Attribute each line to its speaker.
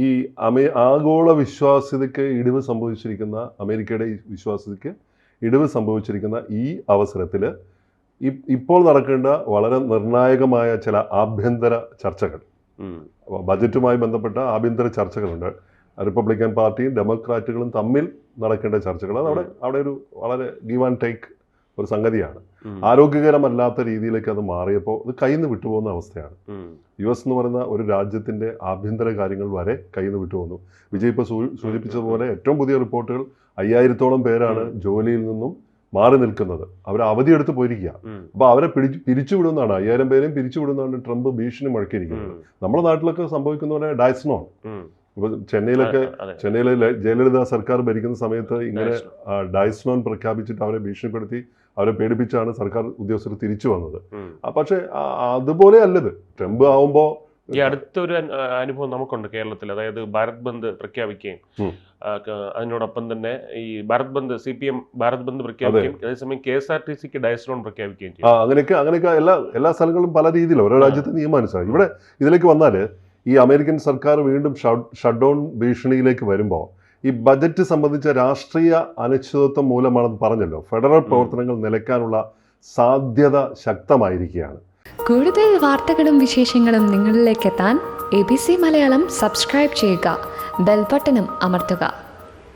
Speaker 1: ഈ ആഗോള വിശ്വാസ്യതയ്ക്ക് ഇടിവ് സംഭവിച്ചിരിക്കുന്ന, അമേരിക്കയുടെ വിശ്വാസ്യതയ്ക്ക് ഇടിവ് സംഭവിച്ചിരിക്കുന്ന ഈ അവസരത്തിൽ ഇപ്പോൾ നടക്കേണ്ട വളരെ നിർണായകമായ ചില ആഭ്യന്തര ചർച്ചകൾ, ബജറ്റുമായി ബന്ധപ്പെട്ട ആഭ്യന്തര ചർച്ചകളുണ്ട്. റിപ്പബ്ലിക്കൻ പാർട്ടിയും ഡെമോക്രാറ്റുകളും തമ്മിൽ നടക്കേണ്ട ചർച്ചകൾ. അത് അവിടെ ഒരു വളരെ ഗീവ് ആൻഡ് ടേക്ക് ഒരു സംഗതിയാണ്. ആരോഗ്യകരമല്ലാത്ത രീതിയിലേക്ക് അത് മാറിയപ്പോൾ അത് കയ്യിൽ നിന്ന് വിട്ടുപോകുന്ന അവസ്ഥയാണ്. US എന്ന് പറയുന്ന ഒരു രാജ്യത്തിൻ്റെ ആഭ്യന്തര കാര്യങ്ങൾ വരെ കയ്യിൽ നിന്ന് വിട്ടുപോകുന്നു. വിജയ് ഇപ്പോൾ സൂചിപ്പിച്ചതുപോലെ ഏറ്റവും പുതിയ റിപ്പോർട്ടുകൾ 5000-ഓളം പേരാണ് ജോലിയിൽ നിന്നും മാറി നിൽക്കുന്നത്. അവർ അവധിയെടുത്ത് പോയിരിക്കുക. അപ്പോൾ അവരെ പിരിച്ചുവിടുന്നതാണ്, 5000 പേരെയും പിരിച്ചുവിടുന്നതാണ് ട്രംപ് ഭീഷണി മുഴക്കിയിരിക്കുന്നത്. നമ്മുടെ നാട്ടിലൊക്കെ സംഭവിക്കുന്ന പോലെ ഡയസ്നോൺ, ഇപ്പോൾ ചെന്നൈയിലെ ജയലളിത സർക്കാർ ഭരിക്കുന്ന സമയത്ത് ഇങ്ങനെ ഡയസ്നോൺ പ്രഖ്യാപിച്ചിട്ട് അവരെ ഭീഷണിപ്പെടുത്തി, അവരെ പേടിപ്പിച്ചാണ് സർക്കാർ ഉദ്യോഗസ്ഥർ തിരിച്ചു വന്നത്. പക്ഷേ അതുപോലെ അല്ലത്. ട്രംപ് ആവുമ്പോൾ
Speaker 2: ഈ അടുത്തൊരു അനുഭവം നമുക്കുണ്ട് കേരളത്തിൽ. അതായത് ഭാരത് ബന്ദ് പ്രഖ്യാപിക്കുകയും അതിനോടൊപ്പം തന്നെ ഈ ഭാരത് ബന്ദ് CPM ഭാരത് ബന്ദ് പ്രഖ്യാപിക്കുകയും അതേസമയം KSRTCക്ക് ഡയസ്നോൺ പ്രഖ്യാപിക്കുകയും ചെയ്യും.
Speaker 1: അങ്ങനെയൊക്കെ എല്ലാ സ്ഥലങ്ങളിലും പല രീതിയിലും ഓരോ രാജ്യത്തെ നിയമാനുസരിച്ച്. ഇവിടെ ഇതിലേക്ക് വന്നാൽ ഈ അമേരിക്കൻ സർക്കാർ വീണ്ടും ഷട്ട് ഡൗൺ ഭീഷണിയിലേക്ക് വരുമ്പോൾ ഈ ബജറ്റ് സംബന്ധിച്ച രാഷ്ട്രീയ അനിശ്ചിതത്വം മൂലമാണെന്ന് പറഞ്ഞല്ലോ, ഫെഡറൽ പ്രവർത്തനങ്ങൾ നിലയ്ക്കാനുള്ള സാധ്യത ശക്തമായിരിക്കുകയാണ്.
Speaker 3: കൂടുതൽ വാർത്തകളും വിശേഷങ്ങളും നിങ്ങളിലേക്ക് എത്താൻ ABC മലയാളം സബ്സ്ക്രൈബ് ചെയ്യുക, ബെൽ ബട്ടണും അമർത്തുക.